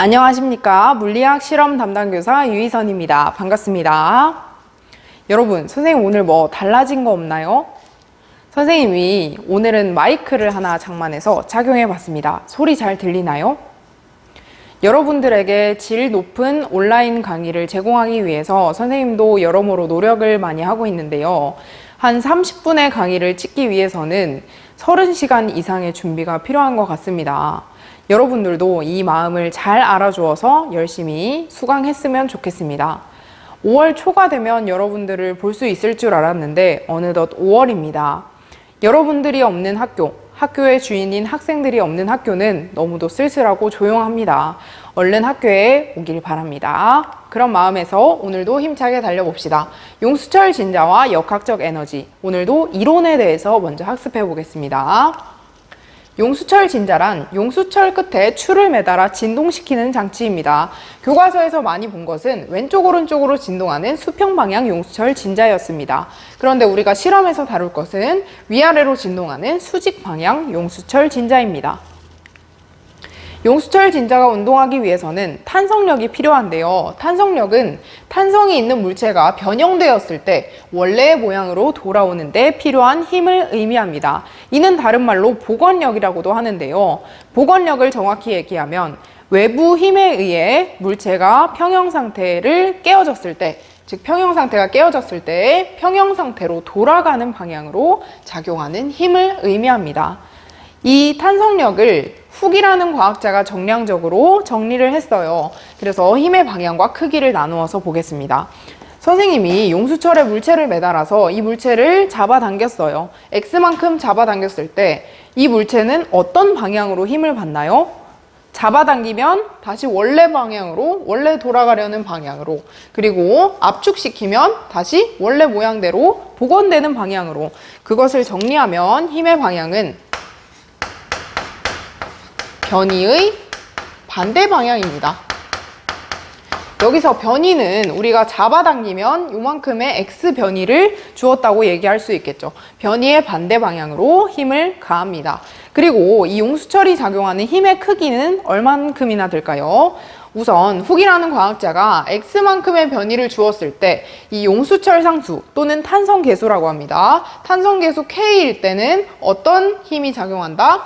안녕하십니까. 물리학 실험 담당 교사 유희선입니다. 반갑습니다. 여러분, 선생님 오늘 뭐 달라진 거 없나요? 선생님이 오늘은 마이크를 하나 장만해서 착용해 봤습니다. 소리 잘 들리나요? 여러분들에게 질 높은 온라인 강의를 제공하기 위해서 선생님도 여러모로 노력을 많이 하고 있는데요. 한 30분의 강의를 찍기 위해서는 30시간 이상의 준비가 필요한 것 같습니다. 여러분들도 이 마음을 잘 알아주어서 열심히 수강했으면 좋겠습니다. 5월 초가 되면 여러분들을 볼 수 있을 줄 알았는데 어느덧 5월입니다. 여러분들이 없는 학교, 학교의 주인인 학생들이 없는 학교는 너무도 쓸쓸하고 조용합니다. 얼른 학교에 오길 바랍니다. 그런 마음에서 오늘도 힘차게 달려봅시다. 용수철 진자와 역학적 에너지, 오늘도 이론에 대해서 먼저 학습해 보겠습니다. 용수철 진자란 용수철 끝에 추를 매달아 진동시키는 장치입니다. 교과서에서 많이 본 것은 왼쪽 오른쪽으로 진동하는 수평 방향 용수철 진자였습니다. 그런데 우리가 실험에서 다룰 것은 위아래로 진동하는 수직 방향 용수철 진자입니다. 용수철 진자가 운동하기 위해서는 탄성력이 필요한데요. 탄성력은 탄성이 있는 물체가 변형되었을 때 원래의 모양으로 돌아오는 데 필요한 힘을 의미합니다. 이는 다른 말로 복원력이라고도 하는데요. 복원력을 정확히 얘기하면 외부 힘에 의해 물체가 평형 상태를 깨어졌을 때, 즉 평형 상태가 깨어졌을 때 평형 상태로 돌아가는 방향으로 작용하는 힘을 의미합니다. 이 탄성력을 훅이라는 과학자가 정량적으로 정리를 했어요. 그래서 힘의 방향과 크기를 나누어서 보겠습니다. 선생님이 용수철에 물체를 매달아서 이 물체를 잡아당겼어요. X만큼 잡아당겼을 때 이 물체는 어떤 방향으로 힘을 받나요? 잡아당기면 다시 원래 방향으로, 원래 돌아가려는 방향으로, 그리고 압축시키면 다시 원래 모양대로 복원되는 방향으로, 그것을 정리하면 힘의 방향은 변이의 반대 방향입니다. 여기서 변이는 우리가 잡아당기면 요만큼의 X 변이를 주었다고 얘기할 수 있겠죠. 변이의 반대 방향으로 힘을 가합니다. 그리고 이 용수철이 작용하는 힘의 크기는 얼만큼이나 될까요? 우선 훅이라는 과학자가 X만큼의 변이를 주었을 때 이 용수철 상수 또는 탄성 계수라고 합니다. 탄성 계수 K일 때는 어떤 힘이 작용한다?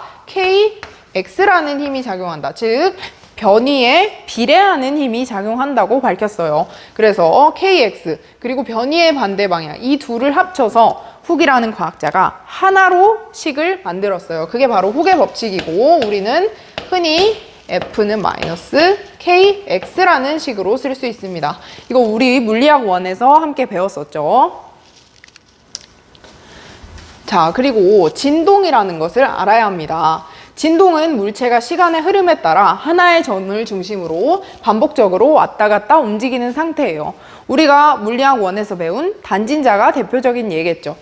KX라는 힘이 작용한다. 즉 변이에 비례하는 힘이 작용한다고 밝혔어요. 그래서 KX 그리고 변이의 반대 방향, 이 둘을 합쳐서 훅이라는 과학자가 하나로 식을 만들었어요. 그게 바로 훅의 법칙이고, 우리는 흔히 F는 마이너스 KX라는 식으로 쓸 수 있습니다. 이거 우리 물리학 1에서 함께 배웠었죠. 자, 그리고 진동이라는 것을 알아야 합니다. 진동은 물체가 시간의 흐름에 따라 하나의 점을 중심으로 반복적으로 왔다 갔다 움직이는 상태예요. 우리가 물리학 1에서 배운 단진자가 대표적인 예겠죠.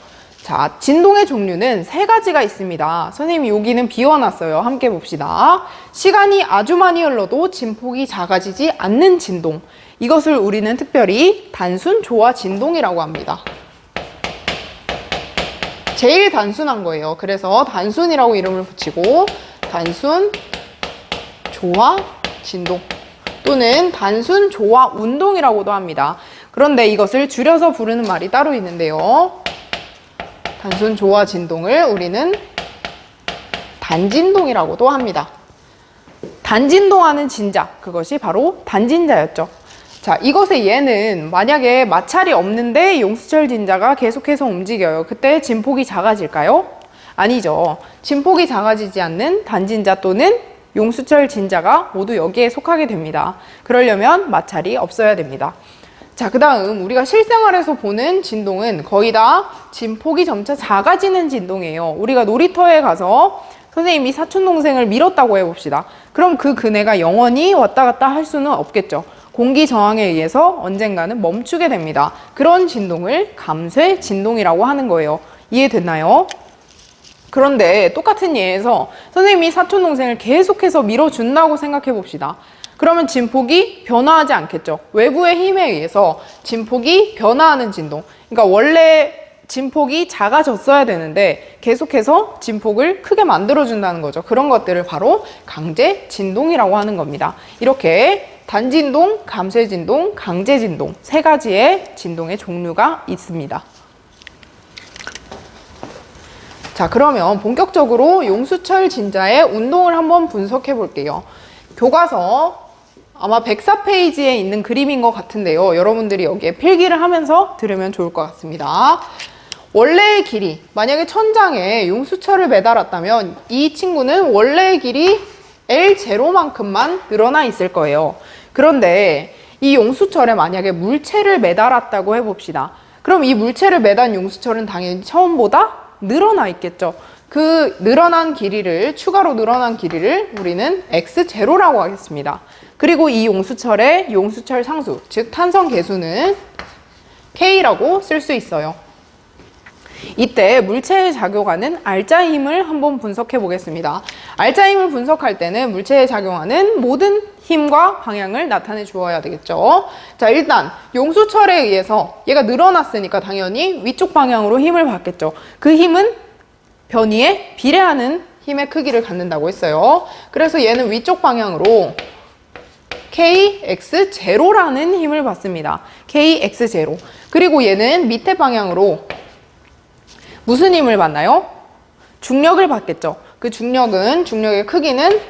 자, 진동의 종류는 3가지가 있습니다. 선생님이 여기는 비워놨어요. 함께 봅시다. 시간이 아주 많이 흘러도 진폭이 작아지지 않는 진동. 이것을 우리는 특별히 단순 조화 진동이라고 합니다. 제일 단순한 거예요. 그래서 단순이라고 이름을 붙이고 단순 조화 진동 또는 단순 조화 운동이라고도 합니다. 그런데 이것을 줄여서 부르는 말이 따로 있는데요. 단순 조화 진동을 우리는 단진동이라고도 합니다. 단진동하는 진자, 그것이 바로 단진자였죠. 자, 이것의 예는 만약에 마찰이 없는데 용수철 진자가 계속해서 움직여요. 그때 진폭이 작아질까요? 아니죠. 진폭이 작아지지 않는 단진자 또는 용수철 진자가 모두 여기에 속하게 됩니다. 그러려면 마찰이 없어야 됩니다. 자, 그 다음 우리가 실생활에서 보는 진동은 거의 다 진폭이 점차 작아지는 진동이에요. 우리가 놀이터에 가서 선생님이 사촌동생을 밀었다고 해봅시다. 그럼 그 그네가 영원히 왔다 갔다 할 수는 없겠죠. 공기 저항에 의해서 언젠가는 멈추게 됩니다. 그런 진동을 감쇄 진동이라고 하는 거예요. 이해됐나요? 그런데 똑같은 예에서 선생님이 사촌동생을 계속해서 밀어준다고 생각해 봅시다. 그러면 진폭이 변화하지 않겠죠. 외부의 힘에 의해서 진폭이 변화하는 진동. 그러니까 원래 진폭이 작아졌어야 되는데 계속해서 진폭을 크게 만들어준다는 거죠. 그런 것들을 바로 강제 진동이라고 하는 겁니다. 이렇게 단진동, 감쇄진동, 강제진동 세 가지의 진동의 종류가 있습니다. 자, 그러면 본격적으로 용수철 진자의 운동을 한번 분석해 볼게요. 교과서 아마 104페이지에 있는 그림인 것 같은데요. 여러분들이 여기에 필기를 하면서 들으면 좋을 것 같습니다. 원래의 길이, 만약에 천장에 용수철을 매달았다면 이 친구는 원래의 길이 L0만큼만 늘어나 있을 거예요. 그런데 이 용수철에 만약에 물체를 매달았다고 해봅시다. 그럼 이 물체를 매단 용수철은 당연히 처음보다 늘어나 있겠죠. 그 늘어난 길이를, 추가로 늘어난 길이를 우리는 X0라고 하겠습니다. 그리고 이 용수철의 용수철 상수, 즉 탄성 계수는 K라고 쓸 수 있어요. 이때 물체에 작용하는 알자 힘을 한번 분석해 보겠습니다. 알자 힘을 분석할 때는 물체에 작용하는 모든 힘과 방향을 나타내 주어야 되겠죠. 자, 일단 용수철에 의해서 얘가 늘어났으니까 당연히 위쪽 방향으로 힘을 받겠죠. 그 힘은 변이에 비례하는 힘의 크기를 갖는다고 했어요. 그래서 얘는 위쪽 방향으로 KX0라는 힘을 받습니다. KX0. 그리고 얘는 밑에 방향으로 무슨 힘을 받나요? 중력을 받겠죠. 그 중력의 크기는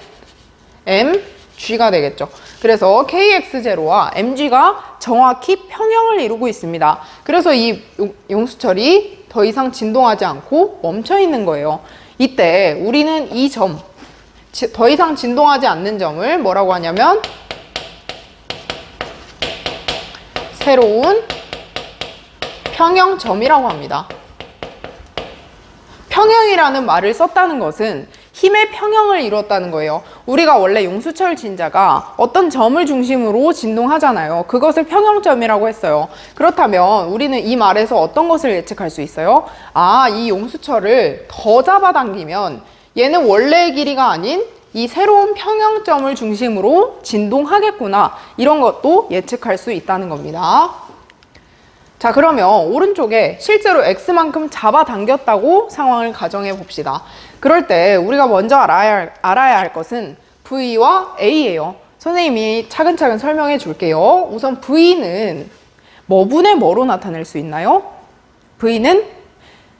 mg가 되겠죠. 그래서 KX0와 mg가 정확히 평형을 이루고 있습니다. 그래서 이 용수철이 더 이상 진동하지 않고 멈춰 있는 거예요. 이때 우리는 이 점, 더 이상 진동하지 않는 점을 뭐라고 하냐면 새로운 평형점이라고 합니다. 평형이라는 말을 썼다는 것은 힘의 평형을 이뤘다는 거예요. 우리가 원래 용수철 진자가 어떤 점을 중심으로 진동하잖아요. 그것을 평형점이라고 했어요. 그렇다면 우리는 이 말에서 어떤 것을 예측할 수 있어요? 아, 이 용수철을 더 잡아당기면 얘는 원래의 길이가 아닌 이 새로운 평형점을 중심으로 진동하겠구나. 이런 것도 예측할 수 있다는 겁니다. 자, 그러면 오른쪽에 실제로 X만큼 잡아당겼다고 상황을 가정해 봅시다. 그럴 때 우리가 먼저 알아야 할 것은 V와 A예요. 선생님이 차근차근 설명해 줄게요. 우선 V는 뭐분의 뭐로 나타낼 수 있나요? V는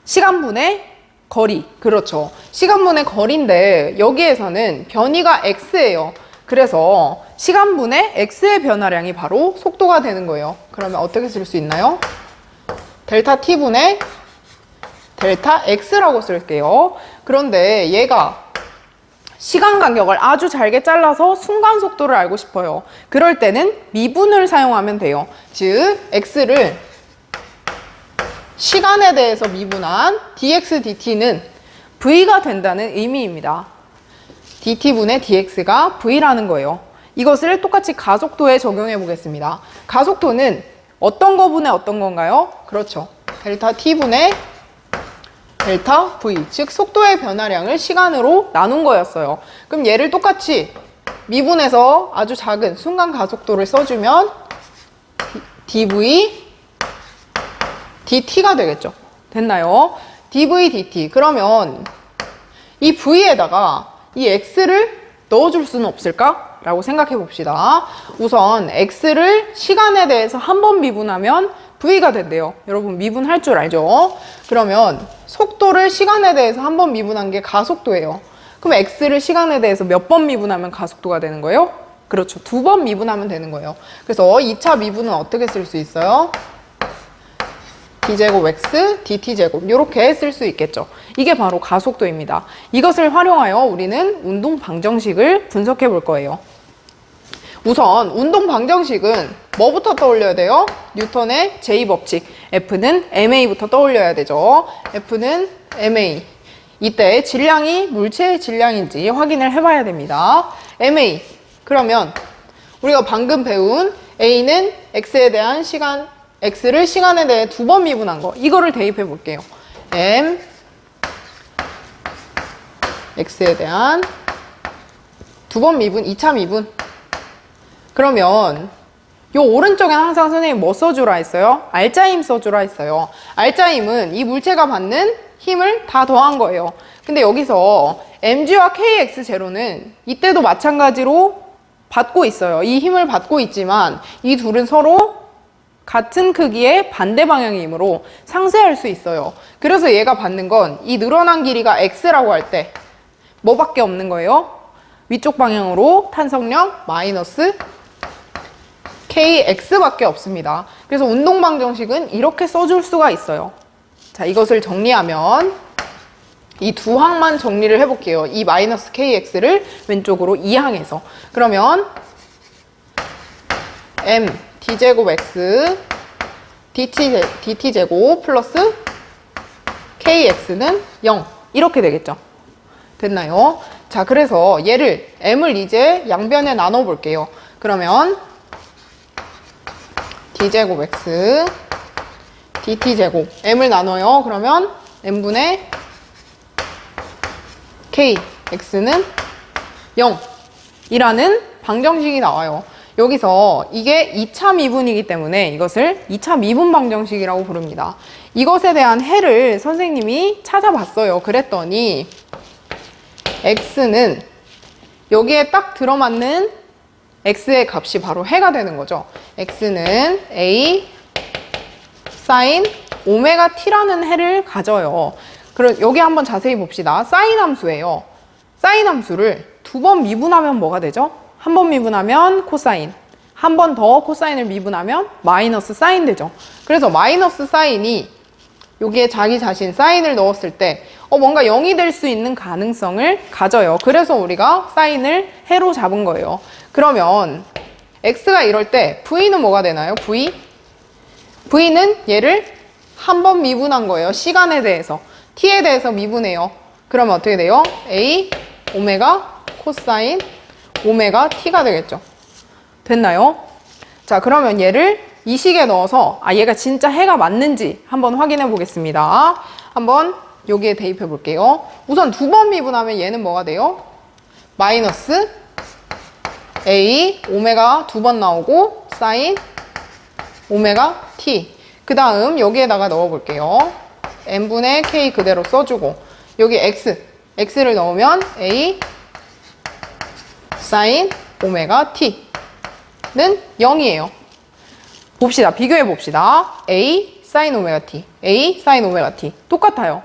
시간분의 거리. 그렇죠. 시간분의 거리인데 여기에서는 변이가 X예요. 그래서 시간분의 X의 변화량이 바로 속도가 되는 거예요. 그러면 어떻게 쓸 수 있나요? 델타 T분의 델타 X라고 쓸게요. 그런데 얘가 시간 간격을 아주 잘게 잘라서 순간 속도를 알고 싶어요. 그럴 때는 미분을 사용하면 돼요. 즉, X를 시간에 대해서 미분한 dx dt는 V가 된다는 의미입니다. dt분의 dx가 V라는 거예요. 이것을 똑같이 가속도에 적용해 보겠습니다. 가속도는 어떤 거분의 어떤 건가요? 그렇죠. 델타 t분의 델타 v, 즉 속도의 변화량을 시간으로 나눈 거였어요. 그럼 얘를 똑같이 미분해서 아주 작은 순간 가속도를 써주면 dv dt가 되겠죠. 됐나요? dv dt. 그러면 이 v에다가 이 x를 넣어줄 수는 없을까? 라고 생각해 봅시다. 우선 x를 시간에 대해서 한 번 미분하면 v가 된대요. 여러분 미분할 줄 알죠? 그러면 속도를 시간에 대해서 한 번 미분한 게 가속도예요. 그럼 x를 시간에 대해서 몇 번 미분하면 가속도가 되는 거예요? 그렇죠. 2번 미분하면 되는 거예요. 그래서 2차 미분은 어떻게 쓸 수 있어요? d제곱 x, dt제곱 이렇게 쓸 수 있겠죠. 이게 바로 가속도입니다. 이것을 활용하여 우리는 운동 방정식을 분석해 볼 거예요. 우선 운동 방정식은 뭐부터 떠올려야 돼요? 뉴턴의 제2법칙. F는 ma부터 떠올려야 되죠. F는 ma. 이때 질량이 물체의 질량인지 확인을 해봐야 됩니다. ma. 그러면 우리가 방금 배운 a는 x에 대한 시간, x를 시간에 대해 2번 미분한 거, 이거를 대입해 볼게요. m x에 대한 2번 미분, 2차 미분. 그러면 요 오른쪽엔 항상 선생님 뭐 써주라 했어요? 알짜힘 써주라 했어요. 알짜힘은 이 물체가 받는 힘을 다 더한 거예요. 근데 여기서 mg와 kx0는 이때도 마찬가지로 받고 있어요. 이 힘을 받고 있지만 이 둘은 서로 같은 크기의 반대 방향의 힘으로 상쇄할 수 있어요. 그래서 얘가 받는 건 이 늘어난 길이가 x라고 할 때 뭐밖에 없는 거예요? 위쪽 방향으로 탄성력 마이너스 kx밖에 없습니다. 그래서 운동방정식은 이렇게 써줄 수가 있어요. 자, 이것을 정리하면 이 두 항만 정리를 해볼게요. 이 마이너스 kx를 왼쪽으로 2항에서. 그러면 m d제곱 x dt제곱 플러스 kx는 0 이렇게 되겠죠. 됐나요? 자, 그래서 얘를 m을 이제 양변에 나눠 볼게요. 그러면 d제곱 x dt제곱 m을 나눠요. 그러면 m분의 k x는 0 이라는 방정식이 나와요. 여기서 이게 2차 미분이기 때문에 이것을 2차 미분 방정식이라고 부릅니다. 이것에 대한 해를 선생님이 찾아봤어요. 그랬더니 x는 여기에 딱 들어맞는 x의 값이 바로 해가 되는 거죠. x는 a sin 오메가 t라는 해를 가져요. 그럼 여기 한번 자세히 봅시다. 사인 함수예요. 사인 함수를 두 번 미분하면 뭐가 되죠? 한 번 미분하면 코사인, 한 번 더 코사인을 미분하면 마이너스 사인 되죠. 그래서 마이너스 사인이 여기에 자기 자신 사인을 넣었을 때 뭔가 0이 될 수 있는 가능성을 가져요. 그래서 우리가 사인을 해로 잡은 거예요. 그러면 x가 이럴 때 v는 뭐가 되나요? v는 얘를 한 번 미분한 거예요. 시간에 대해서. t에 대해서 미분해요. 그러면 어떻게 돼요? a 오메가 코사인 오메가 t가 되겠죠. 됐나요? 자, 그러면 얘를 이 식에 넣어서 얘가 진짜 해가 맞는지 한번 확인해 보겠습니다. 한번 여기에 대입해 볼게요. 우선 두 번 미분하면 얘는 뭐가 돼요? 마이너스 a 오메가 두 번 나오고 사인 오메가 t. 그 다음 여기에다가 넣어 볼게요. n분의 k 그대로 써주고 여기 x를 넣으면 a 사인 오메가 t는 0이에요. 봅시다. 비교해 봅시다. a 사인 오메가 t, a 사인 오메가 t 똑같아요.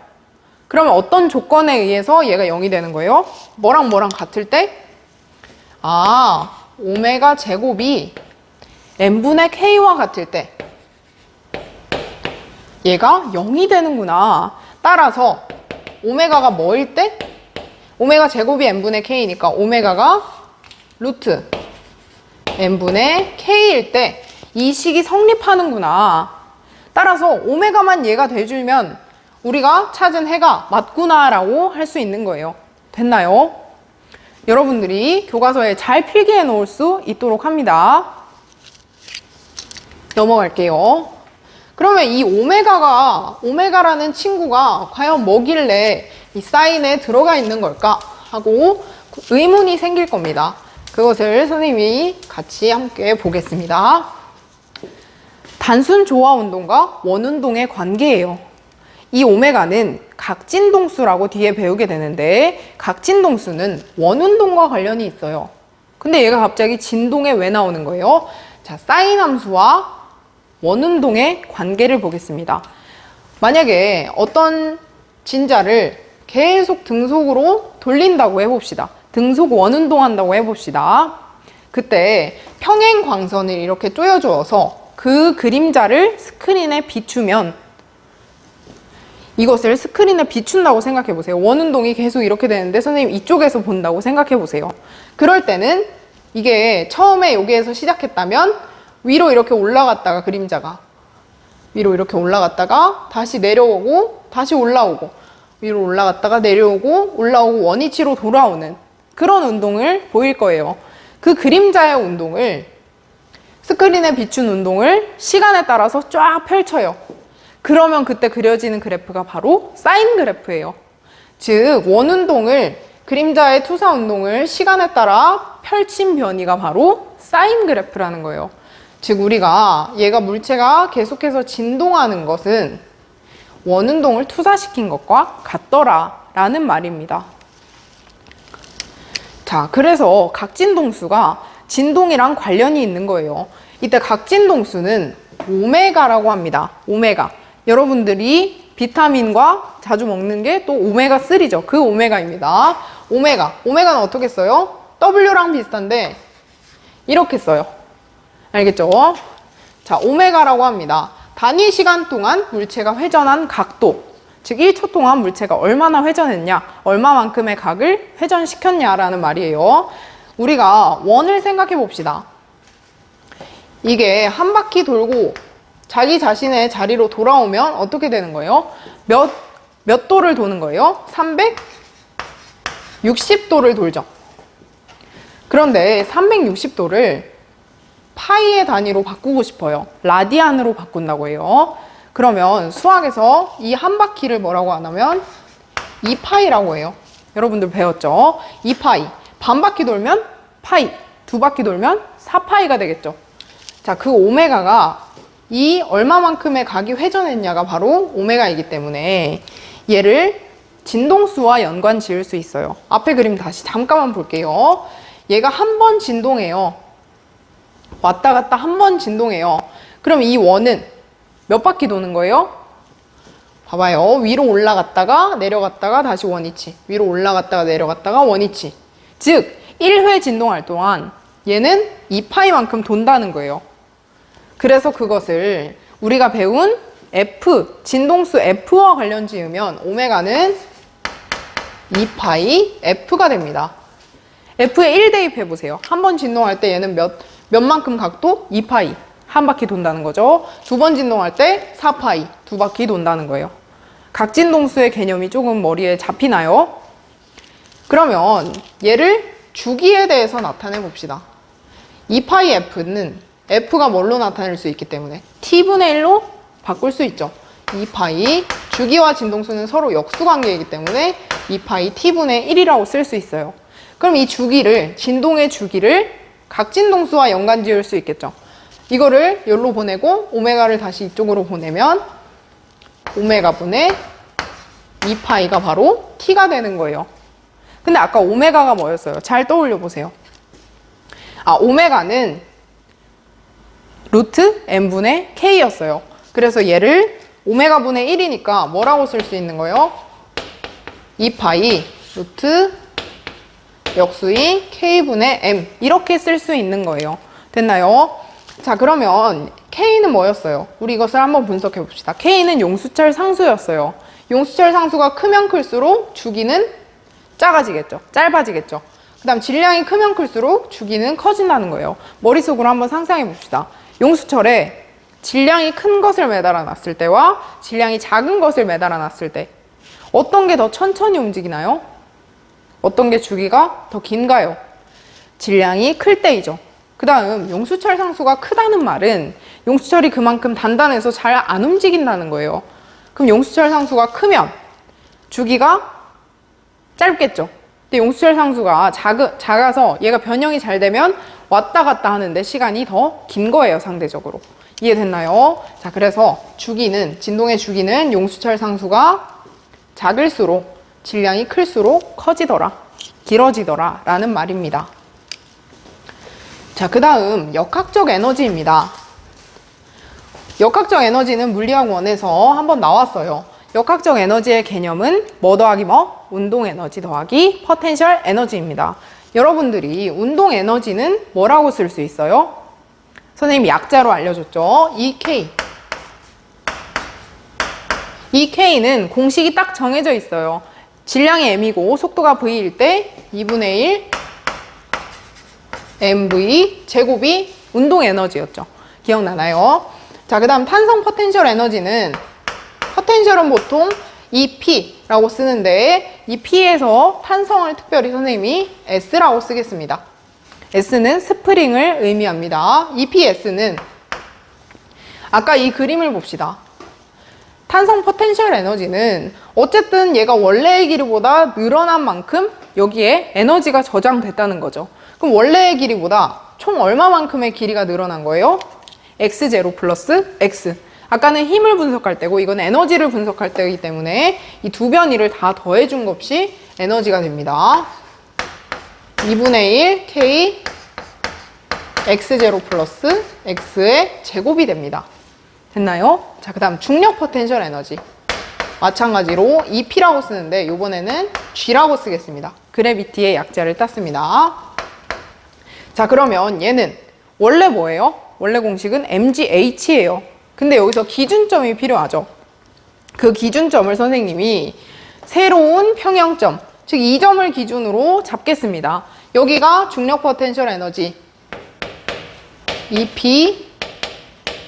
그러면 어떤 조건에 의해서 얘가 0이 되는 거예요? 뭐랑 뭐랑 같을 때? 오메가 제곱이 n분의 k와 같을 때 얘가 0이 되는구나. 따라서 오메가가 뭐일 때? 오메가 제곱이 n분의 k니까 오메가가 루트 n분의 k일 때 이 식이 성립하는구나. 따라서 오메가만 얘가 돼주면 우리가 찾은 해가 맞구나라고 할 수 있는 거예요. 됐나요? 여러분들이 교과서에 잘 필기해 놓을 수 있도록 합니다. 넘어갈게요. 그러면 이 오메가라는 친구가 과연 뭐길래 이 사인에 들어가 있는 걸까 하고 의문이 생길 겁니다. 그것을 선생님이 같이 함께 보겠습니다. 단순 조화 운동과 원운동의 관계예요. 이 오메가는 각진동수라고 뒤에 배우게 되는데 각진동수는 원운동과 관련이 있어요. 근데 얘가 갑자기 진동에 왜 나오는 거예요? 자, 사인 함수와 원운동의 관계를 보겠습니다. 만약에 어떤 진자를 계속 등속으로 돌린다고 해봅시다. 등속 원운동 한다고 해봅시다. 그때 평행 광선을 이렇게 쪼여주어서 그 그림자를 스크린에 비추면 이것을 스크린에 비춘다고 생각해 보세요. 원운동이 계속 이렇게 되는데 선생님 이쪽에서 본다고 생각해 보세요. 그럴 때는 이게 처음에 여기에서 시작했다면 위로 이렇게 올라갔다가 그림자가 위로 이렇게 올라갔다가 다시 내려오고 다시 올라오고 위로 올라갔다가 내려오고 올라오고 원위치로 돌아오는 그런 운동을 보일 거예요. 그 그림자의 운동을 스크린에 비춘 운동을 시간에 따라서 쫙 펼쳐요. 그러면 그때 그려지는 그래프가 바로 사인 그래프예요. 즉 원운동을 그림자의 투사 운동을 시간에 따라 펼친 변이가 바로 사인 그래프라는 거예요. 즉 우리가 얘가 물체가 계속해서 진동하는 것은 원운동을 투사시킨 것과 같더라 라는 말입니다. 자, 그래서 각진동수가 진동이랑 관련이 있는 거예요. 이때 각진동수는 오메가라고 합니다. 오메가. 여러분들이 비타민과 자주 먹는 게 또 오메가3죠. 그 오메가입니다. 오메가. 오메가는 어떻게 써요? W랑 비슷한데 이렇게 써요. 알겠죠? 자, 오메가라고 합니다. 단위 시간 동안 물체가 회전한 각도, 즉 1초 동안 물체가 얼마나 회전했냐, 얼마만큼의 각을 회전시켰냐라는 말이에요. 우리가 원을 생각해 봅시다. 이게 한 바퀴 돌고 자기 자신의 자리로 돌아오면 어떻게 되는 거예요? 몇 도를 도는 거예요? 360도를 돌죠. 그런데 360도를 파이의 단위로 바꾸고 싶어요. 라디안으로 바꾼다고 해요. 그러면 수학에서 이 한 바퀴를 뭐라고 하냐면 2파이라고 해요. 여러분들 배웠죠? 2파이. 반 바퀴 돌면 파이, 두 바퀴 돌면 4파이가 되겠죠. 자, 그 오메가가 이 얼마만큼의 각이 회전했냐가 바로 오메가이기 때문에 얘를 진동수와 연관 지을 수 있어요. 앞에 그림 다시 잠깐만 볼게요. 얘가 한 번 진동해요. 왔다 갔다 한 번 진동해요. 그럼 이 원은 몇 바퀴 도는 거예요? 봐봐요. 위로 올라갔다가 내려갔다가 다시 원위치. 위로 올라갔다가 내려갔다가 원위치. 즉 1회 진동할 동안 얘는 2파이만큼 돈다는 거예요. 그래서 그것을 우리가 배운 F, 진동수 F와 관련 지으면 오메가는 2파이 F가 됩니다. F에 1 대입해 보세요. 한 번 진동할 때 얘는 몇만큼 각도? 2파이. 한 바퀴 돈다는 거죠. 두 번 진동할 때 4파이. 두 바퀴 돈다는 거예요. 각진동수의 개념이 조금 머리에 잡히나요? 그러면 얘를 주기에 대해서 나타내 봅시다. 2파이 F는 F가 뭘로 나타낼 수 있기 때문에 T분의 1로 바꿀 수 있죠. 2파이 주기와 진동수는 서로 역수관계이기 때문에 2파이 T분의 1이라고 쓸 수 있어요. 그럼 이 주기를, 진동의 주기를 각진동수와 연관 지을 수 있겠죠. 이거를 여기로 보내고 오메가를 다시 이쪽으로 보내면 오메가 분의 2파이가 바로 T가 되는 거예요. 근데 아까 오메가가 뭐였어요? 잘 떠올려 보세요. 오메가는 루트 n분의 k였어요. 그래서 얘를 오메가 분의 1이니까 뭐라고 쓸 수 있는 거예요? 2파이 루트 역수의 k분의 m 이렇게 쓸 수 있는 거예요. 됐나요? 자, 그러면 k는 뭐였어요? 우리 이것을 한번 분석해 봅시다. k는 용수철 상수였어요. 용수철 상수가 크면 클수록 주기는 작아지겠죠. 짧아지겠죠. 그 다음 질량이 크면 클수록 주기는 커진다는 거예요. 머릿속으로 한번 상상해 봅시다. 용수철에 질량이 큰 것을 매달아 놨을 때와 질량이 작은 것을 매달아 놨을 때 어떤 게 더 천천히 움직이나요? 어떤 게 주기가 더 긴가요? 질량이 클 때이죠. 그 다음 용수철 상수가 크다는 말은 용수철이 그만큼 단단해서 잘 안 움직인다는 거예요. 그럼 용수철 상수가 크면 주기가 짧겠죠. 근데 용수철 상수가 작아서 얘가 변형이 잘 되면 왔다 갔다 하는데 시간이 더 긴 거예요, 상대적으로. 이해됐나요? 자, 그래서 주기는, 진동의 주기는 용수철 상수가 작을수록 질량이 클수록 커지더라, 길어지더라 라는 말입니다. 자, 그 다음 역학적 에너지입니다. 역학적 에너지는 물리학 1에서 한번 나왔어요. 역학적 에너지의 개념은 뭐 더하기 뭐? 운동 에너지 더하기 포텐셜 에너지입니다. 여러분들이 운동 에너지는 뭐라고 쓸 수 있어요? 선생님이 약자로 알려줬죠. EK. EK는 공식이 딱 정해져 있어요. 질량이 m이고 속도가 v일 때 2분의 1 mv 제곱이 운동 에너지였죠. 기억나나요? 자, 그 다음 탄성 포텐셜 에너지는 포텐셜은 보통 EP라고 쓰는데 이 P에서 탄성을 특별히 선생님이 S라고 쓰겠습니다. S는 스프링을 의미합니다. EPS는 아까 이 그림을 봅시다. 탄성 포텐셜 에너지는 어쨌든 얘가 원래의 길이보다 늘어난 만큼 여기에 에너지가 저장됐다는 거죠. 그럼 원래의 길이보다 총 얼마만큼의 길이가 늘어난 거예요? x0 플러스 x. 아까는 힘을 분석할 때고 이건 에너지를 분석할 때이기 때문에 이 두 변이를 다 더해준 값이 에너지가 됩니다. 2분의 1 k x0 플러스 x의 제곱이 됩니다. 됐나요? 자, 그 다음 중력 포텐셜 에너지. 마찬가지로 EP라고 쓰는데 이번에는 G라고 쓰겠습니다. 그래비티의 약자를 땄습니다. 자, 그러면 얘는 원래 뭐예요? 원래 공식은 mgH예요. 근데 여기서 기준점이 필요하죠. 그 기준점을 선생님이 새로운 평형점, 즉 이 점을 기준으로 잡겠습니다. 여기가 중력 포텐셜 에너지 EP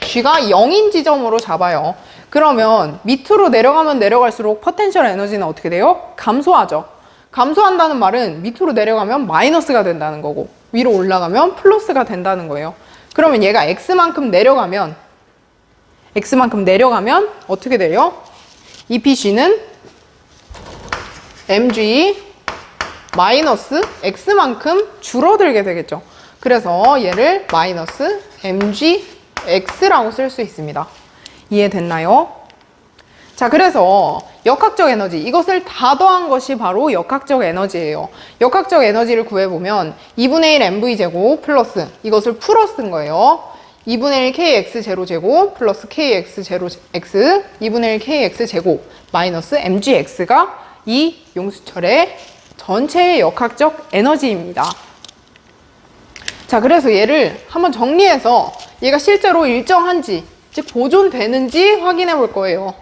G가 0인 지점으로 잡아요. 그러면 밑으로 내려가면 내려갈수록 포텐셜 에너지는 어떻게 돼요? 감소하죠. 감소한다는 말은 밑으로 내려가면 마이너스가 된다는 거고 위로 올라가면 플러스가 된다는 거예요. 그러면 얘가 X만큼 내려가면 어떻게 돼요? EPC는 mg 마이너스 X만큼 줄어들게 되겠죠. 그래서 얘를 마이너스 mgx라고 쓸 수 있습니다. 이해됐나요? 자, 그래서 역학적 에너지, 이것을 다 더한 것이 바로 역학적 에너지예요. 역학적 에너지를 구해보면 2분의 1 mv제곱 플러스 이것을 풀어 쓴 거예요. 2분의 1 kx0제곱 플러스 kx0x 2분의 1 kx제곱 마이너스 mgx가 이 용수철의 전체의 역학적 에너지입니다. 자, 그래서 얘를 한번 정리해서 얘가 실제로 일정한지, 즉 보존되는지 확인해 볼 거예요.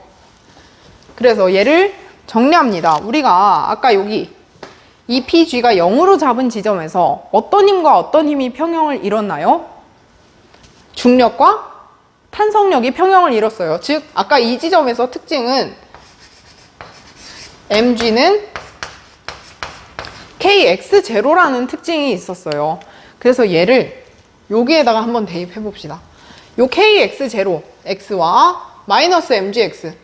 그래서 얘를 정리합니다. 우리가 아까 여기 EPG가 0으로 잡은 지점에서 어떤 힘과 어떤 힘이 평형을 이뤘나요? 중력과 탄성력이 평형을 이뤘어요. 즉 아까 이 지점에서 특징은 mg는 kx0라는 특징이 있었어요. 그래서 얘를 여기에다가 한번 대입해 봅시다. 요 kx0, x와 마이너스 mgx,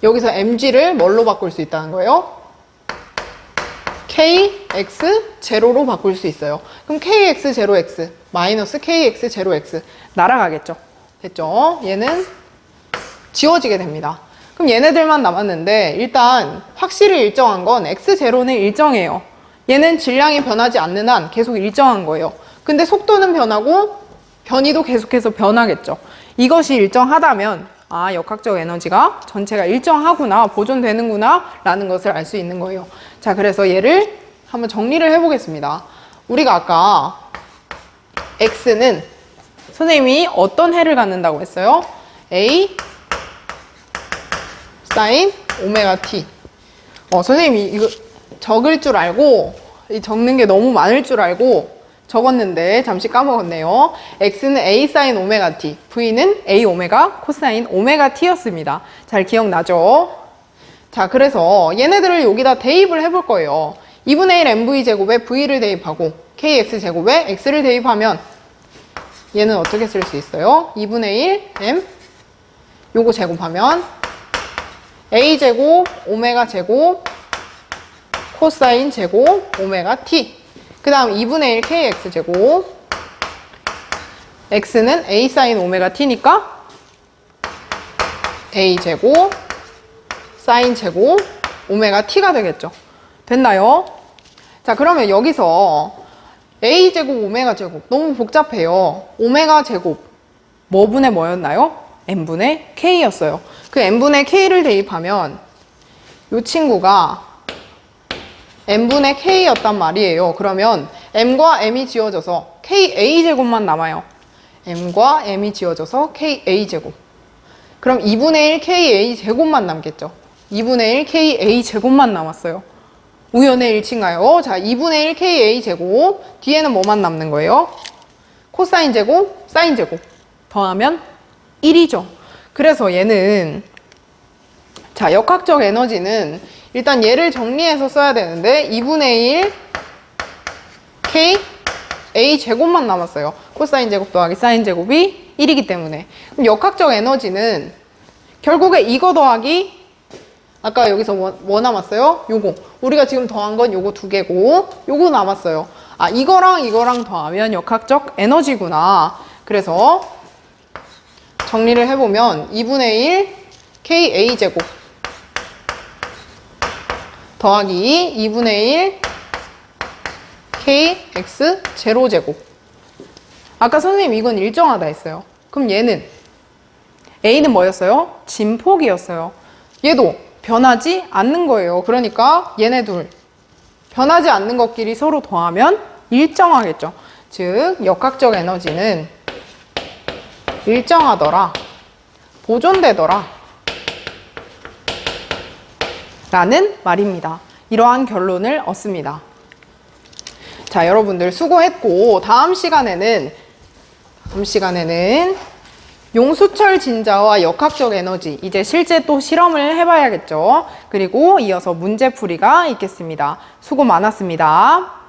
여기서 mg를 뭘로 바꿀 수 있다는 거예요? kx0로 바꿀 수 있어요. 그럼 kx0x 마이너스 kx0x 날아가겠죠. 됐죠? 얘는 지워지게 됩니다. 그럼 얘네들만 남았는데 일단 확실히 일정한 건 x0는 일정해요. 얘는 질량이 변하지 않는 한 계속 일정한 거예요. 근데 속도는 변하고 변이도 계속해서 변하겠죠. 이것이 일정하다면 아, 역학적 에너지가 전체가 일정하구나, 보존되는구나 라는 것을 알 수 있는 거예요. 자, 그래서 얘를 한번 정리를 해보겠습니다. 우리가 아까 x는 선생님이 어떤 해를 갖는다고 했어요? a 사인 오메가 t. 선생님이 이거 적을 줄 알고 적는 게 너무 많을 줄 알고 적었는데 잠시 까먹었네요. x는 a 사인 오메가 t, v는 a 오메가 코사인 오메가 t였습니다. 잘 기억나죠? 자, 그래서 얘네들을 여기다 대입을 해볼 거예요. 2분의 1 mv 제곱에 v를 대입하고 kx 제곱에 x를 대입하면 얘는 어떻게 쓸 수 있어요? 2분의 1 m 요거 제곱하면 a 제곱 오메가 제곱 코사인 제곱 오메가 t. 그 다음 2분의 1 kx 제곱, x는 a 사인 오메가 t니까 a 제곱 사인 제곱 오메가 t가 되겠죠. 됐나요? 자, 그러면 여기서 a 제곱 오메가 제곱 너무 복잡해요. 오메가 제곱 뭐분의 뭐였나요? n분의 k였어요. 그 n분의 k를 대입하면 이 친구가 m분의 k였단 말이에요. 그러면 m과 m이 지워져서 ka 제곱만 남아요. m과 m이 지워져서 ka 제곱. 그럼 2분의 1 ka 제곱만 남겠죠. 2분의 1 ka 제곱만 남았어요. 우연의 일치인가요? 자, 2분의 1 ka 제곱 뒤에는 뭐만 남는 거예요? 코사인 제곱, 사인 제곱 더하면 1이죠. 그래서 얘는 자, 역학적 에너지는 일단 얘를 정리해서 써야 되는데 2분의 1 k a 제곱만 남았어요. 코사인 제곱 더하기 사인 제곱이 1이기 때문에. 그럼 역학적 에너지는 결국에 이거 더하기 아까 여기서 뭐 남았어요? 요거. 우리가 지금 더한 건 요거 두 개고 요거 남았어요. 아, 이거랑 이거랑 더하면 역학적 에너지구나. 그래서 정리를 해보면 2분의 1 KA제곱 더하기 2분의 1 KX 제로제곱. 아까 선생님 이건 일정하다 했어요. 그럼 얘는 A는 뭐였어요? 진폭이었어요. 얘도 변하지 않는 거예요. 그러니까 얘네 둘 변하지 않는 것끼리 서로 더하면 일정하겠죠. 즉 역학적 에너지는 일정하더라, 보존되더라 라는 말입니다. 이러한 결론을 얻습니다. 자, 여러분들 수고했고 다음 시간에는 용수철 진자와 역학적 에너지, 이제 실제 또 실험을 해봐야겠죠. 그리고 이어서 문제풀이가 있겠습니다. 수고 많았습니다.